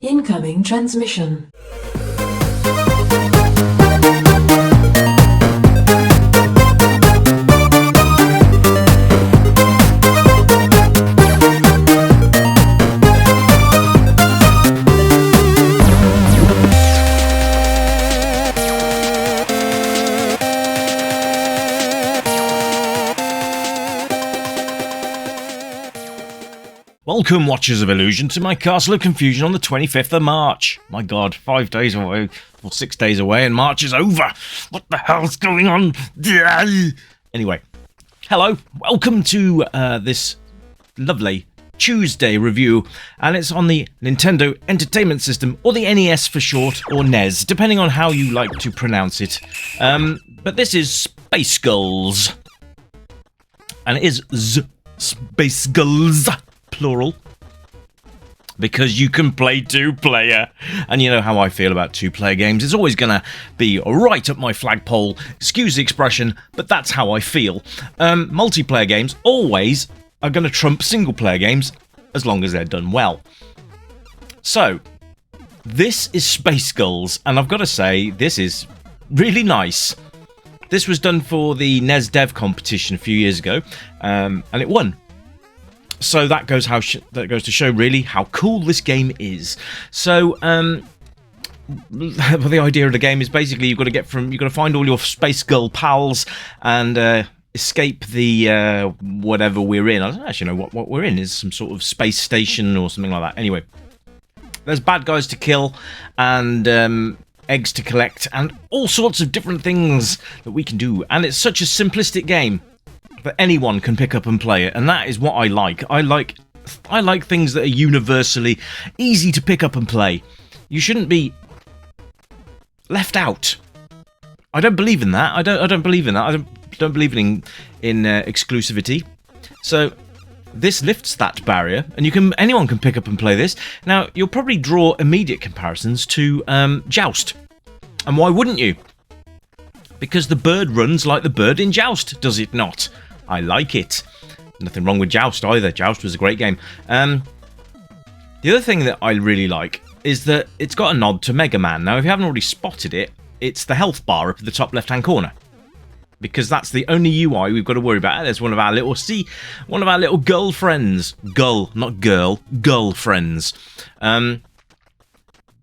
Incoming transmission. Welcome, Watchers of Illusion, to my Castle of Confusion on the 25th of March. My god, 5 days away, or 6 days away, and March is over. What the hell's going on? Anyway, hello, welcome to this lovely Tuesday review, and it's on the Nintendo Entertainment System, or the NES for short, or NES, depending on how you like to pronounce it. But this is SpaceGulls, and it is SpaceGulls. Plural, because you can play two-player, and you know how I feel about two-player games. It's always gonna be right up my flagpole, excuse the expression, but that's how I feel. Multiplayer games always are gonna trump single-player games as long as they're done well. So this is SpaceGulls, and I've got to say, this is really nice. This was done for the NES Dev competition a few years ago, and it won. So that goes to show really how cool this game is. So the idea of the game is basically you've got to find all your Space Gull pals and escape the whatever we're in. I don't actually know what we're in. Is some sort of space station or something like that. Anyway, there's bad guys to kill and eggs to collect and all sorts of different things that we can do. And it's such a simplistic game that anyone can pick up and play it, and that is what I like. I like things that are universally easy to pick up and play. You shouldn't be left out. I don't believe in that. I don't believe in that. I don't believe in exclusivity. So this lifts that barrier, and anyone can pick up and play this. Now you'll probably draw immediate comparisons to Joust, and why wouldn't you? Because the bird runs like the bird in Joust, does it not? I like it. Nothing wrong with Joust either. Joust was a great game. The other thing that I really like is that it's got a nod to Mega Man. Now, if you haven't already spotted it, it's the health bar up at the top left-hand corner, because that's the only UI we've got to worry about. There's one of our little gull friends. Gull, not girl. Gull friends. But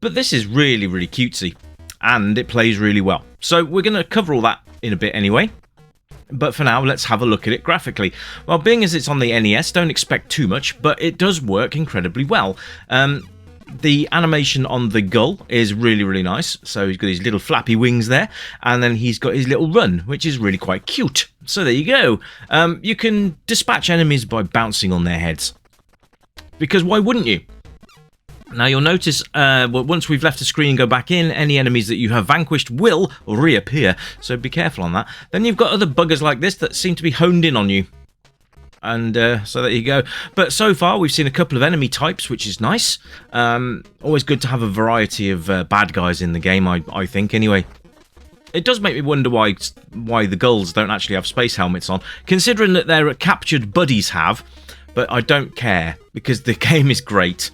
this is really, really cutesy, and it plays really well. So we're going to cover all that in a bit anyway. But for now, let's have a look at it graphically. Well, being as it's on the NES, don't expect too much, but it does work incredibly well. The animation on the gull is really, really nice. So he's got his little flappy wings there, and then he's got his little run, which is really quite cute. So there you go. You can dispatch enemies by bouncing on their heads, because why wouldn't you? Now you'll notice, once we've left the screen and go back in, any enemies that you have vanquished will reappear, so be careful on that. Then you've got other buggers like this that seem to be honed in on you. And so there you go. But so far we've seen a couple of enemy types, which is nice. Always good to have a variety of bad guys in the game, I think, anyway. It does make me wonder why the gulls don't actually have space helmets on, considering that their captured buddies have, but I don't care, because the game is great.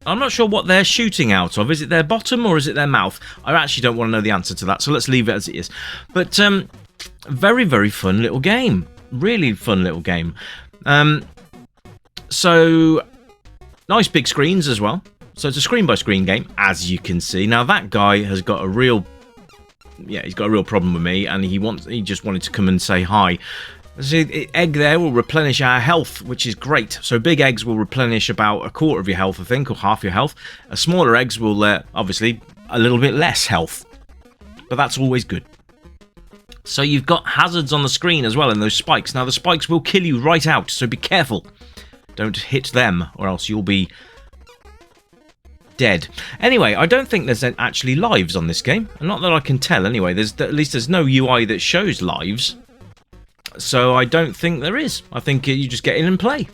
I'm not sure what they're shooting out of. Is it their bottom or is it their mouth? I actually don't want to know the answer to that, so let's leave it as it is. But very, very fun little game. Really fun little game. So nice big screens as well. So it's a screen-by-screen game, as you can see. Now that guy has got a real... yeah, he's got a real problem with me, and he just wanted to come and say hi. So the egg there will replenish our health, which is great. So big eggs will replenish about a quarter of your health, I think, or half your health. Smaller eggs will, obviously, a little bit less health. But that's always good. So you've got hazards on the screen as well, and those spikes. Now the spikes will kill you right out, so be careful. Don't hit them, or else you'll be dead. Anyway, I don't think there's actually lives on this game. Not that I can tell, anyway. At least there's no UI that shows lives. So I don't think there is. I think you just get in and play.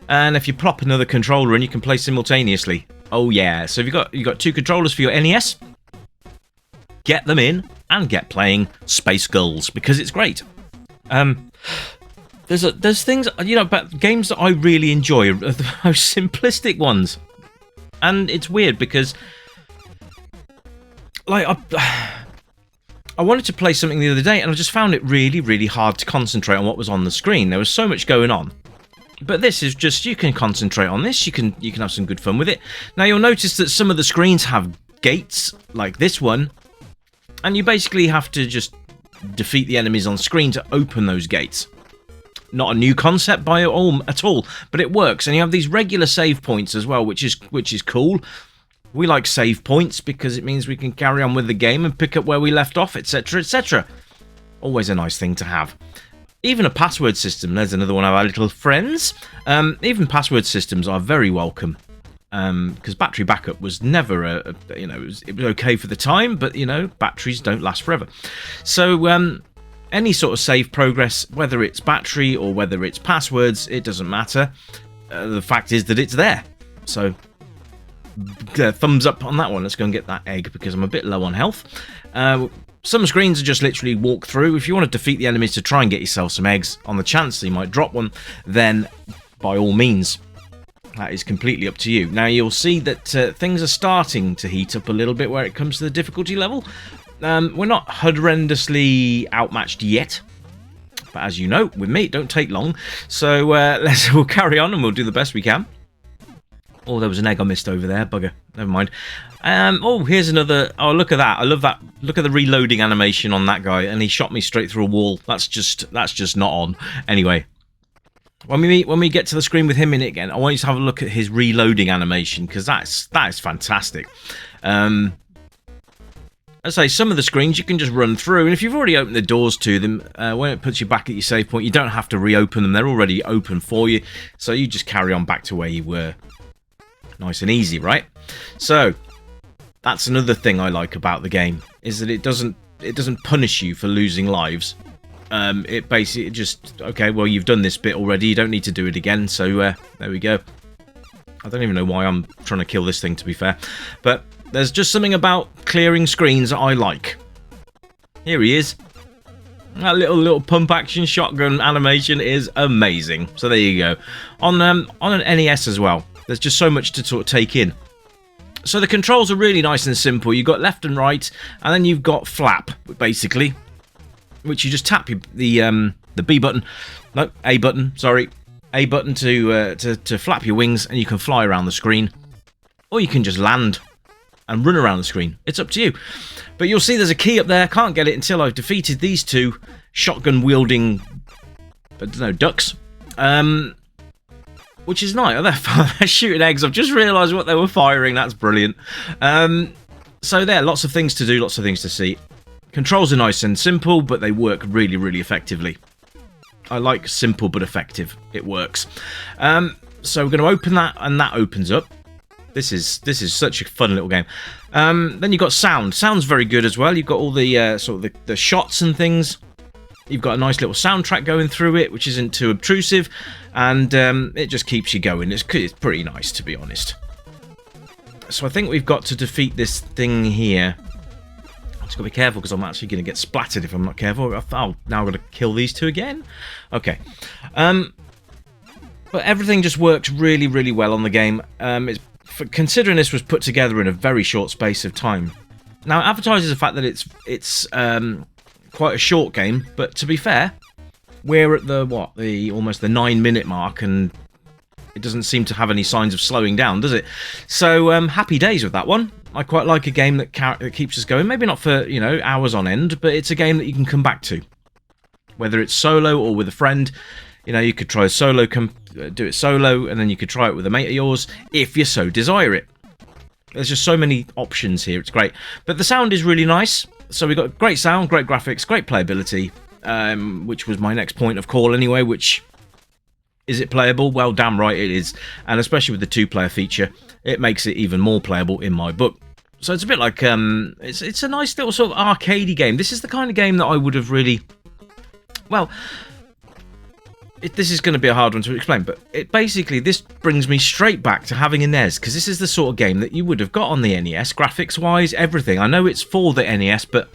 And if you plop another controller in, you can play simultaneously. Oh yeah. So you got two controllers for your NES. Get them in and get playing SpaceGulls, because it's great. There's things, but games that I really enjoy are the most simplistic ones. And it's weird because, like, I wanted to play something the other day, and I just found it really, really hard to concentrate on what was on the screen. There was so much going on. But this is just, you can concentrate on this, you can have some good fun with it. Now you'll notice that some of the screens have gates, like this one, and you basically have to just defeat the enemies on screen to open those gates. Not a new concept by all at all, but it works. And you have these regular save points as well, which is cool. We like save points because it means we can carry on with the game and pick up where we left off, etc, etc. Always a nice thing to have. Even a password system, there's another one of our little friends. Even password systems are very welcome. Because battery backup was never it was okay for the time, but batteries don't last forever. So any sort of save progress, whether it's battery or whether it's passwords, it doesn't matter. The fact is that it's there. So thumbs up on that one. Let's go and get that egg because I'm a bit low on health. Some screens are just literally walk through. If you want to defeat the enemies to try and get yourself some eggs, on the chance that you might drop one, then by all means, that is completely up to you. Now you'll see that things are starting to heat up a little bit where it comes to the difficulty level. We're not horrendously outmatched yet, but as you know, with me, it don't take long. So we'll carry on and we'll do the best we can. Oh, there was an egg I missed over there. Bugger. Never mind. Oh, here's another. Oh, look at that. I love that. Look at the reloading animation on that guy, and he shot me straight through a wall. That's just not on. Anyway, when we get to the screen with him in it again, I want you to have a look at his reloading animation because that is fantastic. I say some of the screens you can just run through, and if you've already opened the doors to them, when it puts you back at your save point, you don't have to reopen them. They're already open for you, so you just carry on back to where you were. Nice and easy, right? So that's another thing I like about the game, is that it doesn't punish you for losing lives. It basically just, okay, well, you've done this bit already, you don't need to do it again, so there we go. I don't even know why I'm trying to kill this thing, to be fair, but there's just something about clearing screens that I like. Here he is. That little pump action shotgun animation is amazing. So there you go. On an NES as well. There's just so much to sort of take in. So the controls are really nice and simple. You've got left and right, and then you've got flap, basically, which you just tap the B button, no, A button, sorry, A button to flap your wings, and you can fly around the screen, or you can just land and run around the screen. It's up to you. But you'll see there's a key up there. Can't get it until I've defeated these two shotgun-wielding, I don't know, ducks. Which is nice. They're shooting eggs. I've just realised what they were firing. That's brilliant. So there, lots of things to do, lots of things to see. Controls are nice and simple, but they work really, really effectively. I like simple but effective. It works. So we're going to open that, and that opens up. This is such a fun little game. Then you've got sound. Sound's very good as well. You've got all the sort of the shots and things. You've got a nice little soundtrack going through it, which isn't too obtrusive, and it just keeps you going. It's pretty nice, to be honest. So I think we've got to defeat this thing here. I've just got to be careful because I'm actually going to get splattered if I'm not careful. Oh, now I've got to kill these two again? Okay. But everything just works really, really well on the game. Considering this was put together in a very short space of time. Now, it advertises the fact that it's quite a short game, but to be fair, we're at almost the 9-minute mark, and it doesn't seem to have any signs of slowing down, does it? So happy days with that one. I quite like a game that keeps us going. Maybe not for hours on end, but it's a game that you can come back to, whether it's solo or with a friend. You could try solo, do it solo, and then you could try it with a mate of yours if you so desire it. There's just so many options here. It's great, but the sound is really nice. So we've got great sound, great graphics, great playability, which was my next point of call anyway, which, is it playable? Well, damn right it is. And especially with the 2-player feature, it makes it even more playable in my book. So it's a bit like, it's a nice little sort of arcadey game. This is the kind of game that I would have really, well, this is going to be a hard one to explain, but this brings me straight back to having a NES, because this is the sort of game that you would have got on the NES, graphics-wise, everything. I know it's for the NES, but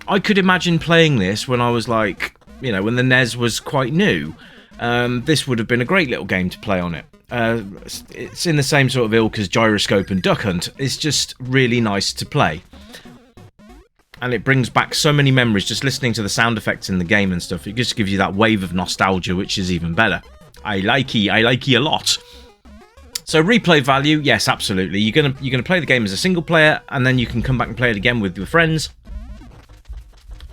I could imagine playing this when I was like, when the NES was quite new. This would have been a great little game to play on it. It's in the same sort of ilk as Gyroscope and Duck Hunt. It's just really nice to play. And it brings back so many memories, just listening to the sound effects in the game and stuff. It just gives you that wave of nostalgia, which is even better. I like it a lot. So replay value, yes, absolutely. You're gonna play the game as a single player, and then you can come back and play it again with your friends.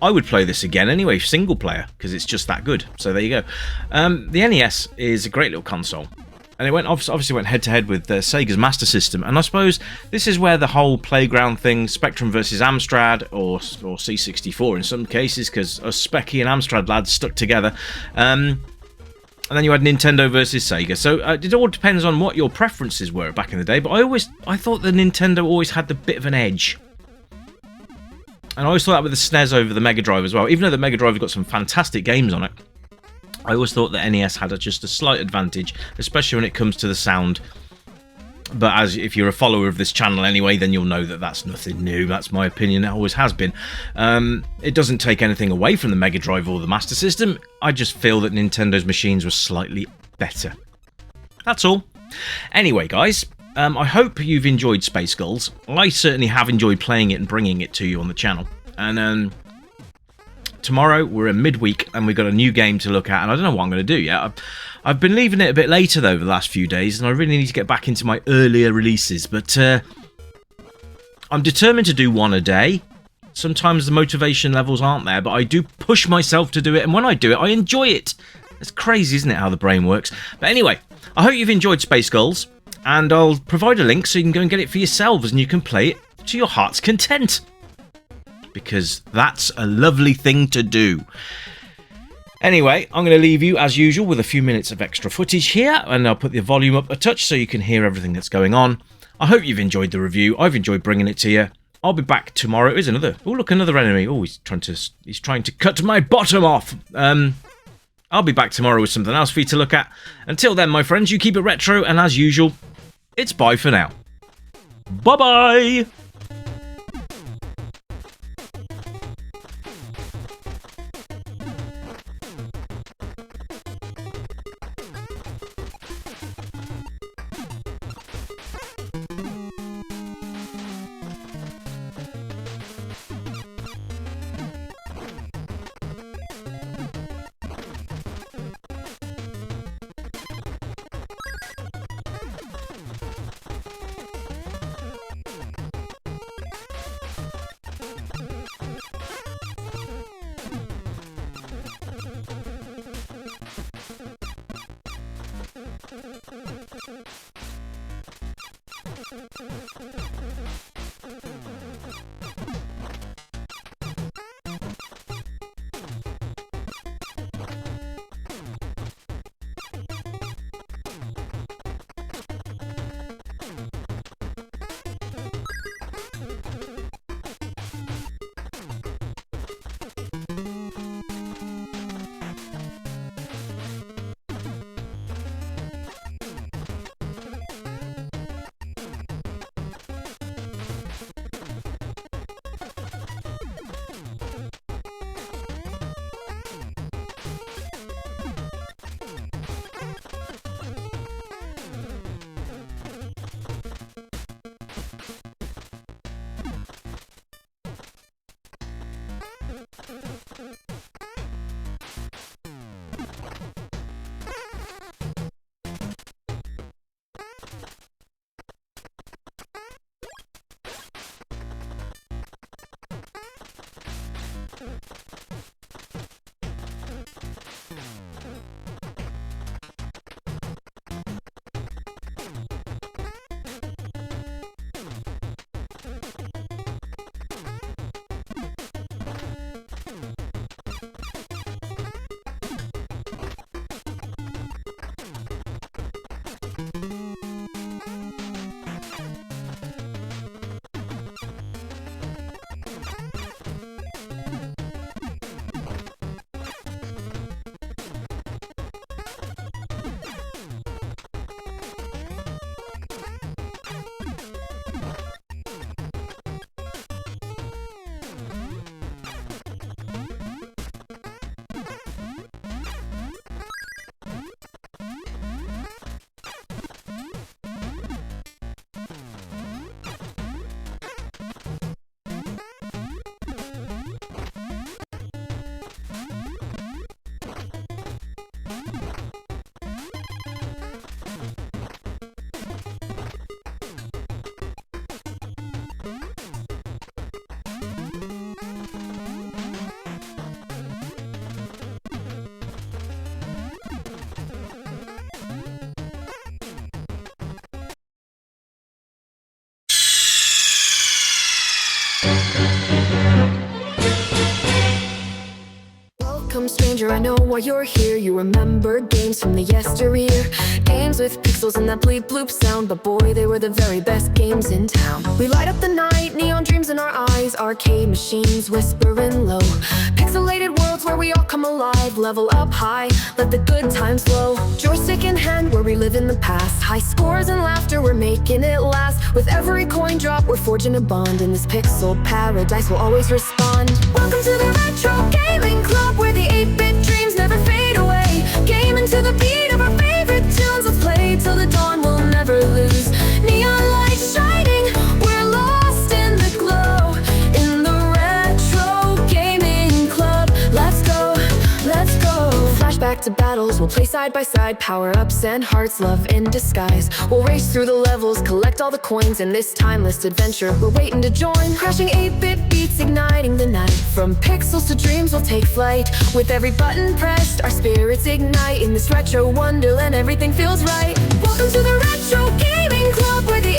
I would play this again anyway, single player, because it's just that good. So there you go. The NES is a great little console, and it obviously went head to head with Sega's Master System. And I suppose this is where the whole playground thing, Spectrum versus Amstrad, or C64 in some cases, because us Specky and Amstrad lads stuck together. And then you had Nintendo versus Sega. So it all depends on what your preferences were back in the day. But I thought that Nintendo always had the bit of an edge. And I always thought that with the SNES over the Mega Drive as well. Even though the Mega Drive got some fantastic games on it, I always thought that NES had just a slight advantage, especially when it comes to the sound. But if you're a follower of this channel anyway, then you'll know that that's nothing new. That's my opinion. It always has been. It doesn't take anything away from the Mega Drive or the Master System. I just feel that Nintendo's machines were slightly better. That's all. Anyway, guys, I hope you've enjoyed SpaceGulls. I certainly have enjoyed playing it and bringing it to you on the channel. And tomorrow we're in midweek and we've got a new game to look at, and I don't know what I'm going to do yet. I've been leaving it a bit later though the last few days, and I really need to get back into my earlier releases, but I'm determined to do one a day. Sometimes the motivation levels aren't there, but I do push myself to do it, and when I do it, I enjoy it. It's crazy, isn't it, how the brain works? But anyway, I hope you've enjoyed SpaceGulls, and I'll provide a link so you can go and get it for yourselves, and you can play it to your heart's content. Because that's a lovely thing to do. Anyway, I'm going to leave you, as usual, with a few minutes of extra footage here, and I'll put the volume up a touch so you can hear everything that's going on. I hope you've enjoyed the review. I've enjoyed bringing it to you. I'll be back tomorrow. Here's another. Oh, look, another enemy. Oh, he's trying to cut my bottom off. I'll be back tomorrow with something else for you to look at. Until then, my friends, you keep it retro, and as usual, it's bye for now. Bye-bye! stranger, I know why you're here. You remember games from the yesteryear, games with pixels and that bleep bloop sound, but boy, they were the very best games in town. We light up the night, neon dreams in our eyes, arcade machines whispering low, pixelated worlds where we all come alive, level up high, let the good times flow. Joystick in hand, we're reliving the past, high scores and laughter, we're making it last. With every coin drop, we're forging a bond, in this pixel paradise we'll always respond. Welcome to the Retro Gaming Club, where the 8-bit dreams never fade away. Gaming to the beat of our favorite tunes, let's play till the dawn, we'll never lose. Neon lights shining, we're lost in the glow, in the Retro Gaming Club. Let's go, let's go. Flashback to battles, we'll play side by side, power-ups and hearts, love in disguise. We'll race through the levels, collect all the coins, in this timeless adventure we're waiting to join. Crashing 8-bit beats, igniting the night, from pixels to dreams we'll take flight. With every button pressed, our spirits ignite, in this retro wonderland everything feels right. Welcome to the Retro Gaming Club, where the